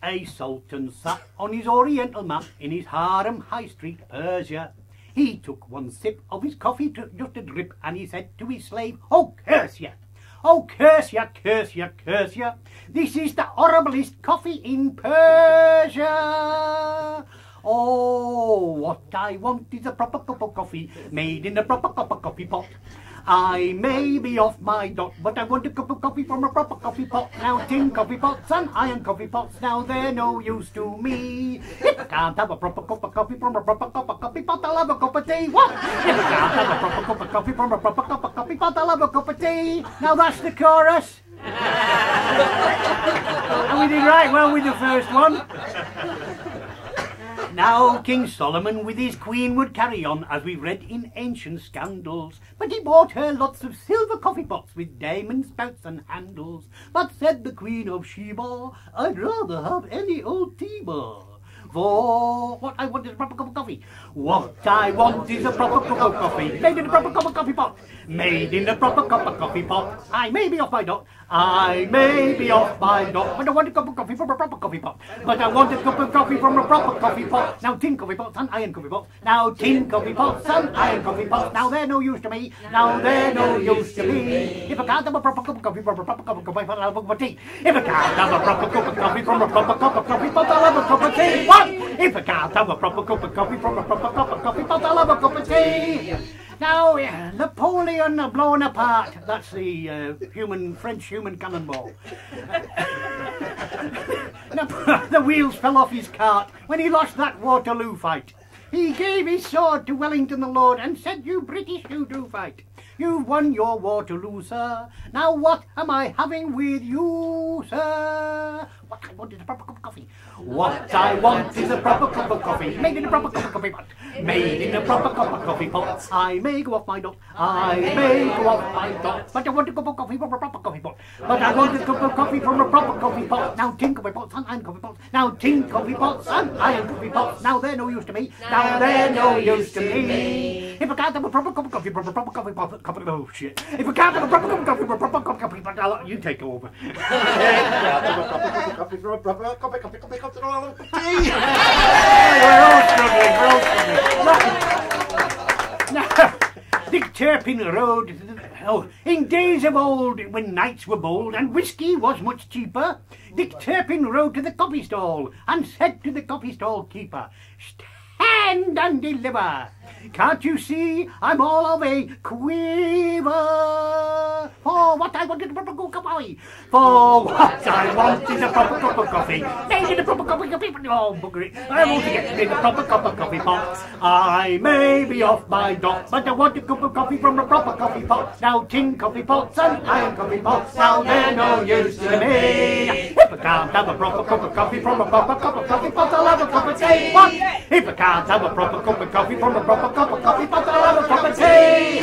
A sultan sat on his oriental map in his harem, High Street, Persia. He took one sip of his coffee, just a drip, and he said to his slave, "Oh, curse ya! Oh, curse ya, curse ya, curse ya! This is the horriblest coffee in Persia! Oh, what I want is a proper cup of coffee, made in a proper cup of coffee pot. I may be off my dot, but I want a cup of coffee from a proper coffee pot. Now tin coffee pots and iron coffee pots, now they're no use to me. If I can't have a proper cup of coffee from a proper cup of coffee pot, I'll have a cup of tea. What? If I can't have a proper cup of coffee from a proper cup of coffee pot, I'll have a cup of tea. Now that's the chorus. And we did right well with the first one. Now King Solomon with his queen would carry on, as we've read in ancient scandals. But he bought her lots of silver coffee pots with diamond spouts and handles. But said the Queen of Sheba, "I'd rather have any old tea-bar. For what I want is a proper cup of coffee. What I want is a proper cup of coffee, made in a proper cup of coffee pot. Made in a proper cup of coffee pot. I may be off my dot, I may be off my dot, but I want a cup of coffee from a proper coffee pot. But I want a cup of coffee from a proper coffee pot. Now tin coffee pots and iron coffee pots. Now tin coffee pots and iron coffee pots. Now they're no use to me. Now they're no use to me. If I can't have a proper cup of coffee from a proper cup of coffee pot, I'll have a cup of tea. If I can't have a proper cup of coffee from a proper cup of coffee pot, I'll have a cup of tea. What? If I can't have a proper cup of coffee from a proper cup of coffee pot, I'll have a cup of tea. Now, Napoleon blown apart. That's the French human cannonball. The wheels fell off his cart when he lost that Waterloo fight. He gave his sword to Wellington the Lord and said, "You British, you do fight. You've won your Waterloo, sir. Now what am I having with you, sir? What I want is a proper cup of coffee. What I want is a proper cup of coffee, made in a proper cup of coffee pot. Made in a proper cup of coffee pot. I may go off my dot, I may go off my dot, but I want a cup of coffee from a proper coffee pot. But I want a cup of coffee from a proper coffee pot. Now tin coffee pots and iron coffee pots. Now tin coffee pots and iron coffee pots. Now they're no use to me. Now they're no use to me. If I can't have a proper cup of coffee from a proper coffee pot, oh shit. If I can't have a proper cup of coffee from a proper cup of coffee pot, you take over. Coffee from a proper coffee. We're all struggling. Now, Dick Turpin rode, in days of old, when knights were bold and whiskey was much cheaper, Dick Turpin rode to the coffee stall and said to the coffee stall keeper, "Stand and deliver. Can't you see I'm all of a quiver? For what I want is a proper cup of coffee. For what I want is a proper cup of coffee. Made in a proper cup of coffee. Oh, bugger it. I want to get in a proper cup of coffee pot. I may be off my dot, but I want a cup of coffee from a proper coffee pot. Now tin coffee pots and iron coffee pots. Now they're no use to me. If I can't have a proper cup of coffee from a proper cup of coffee pot, I'll have a cup of tea. What? If I can't have a proper cup of coffee from a proper cup of coffee pot, I'll have a cup of tea.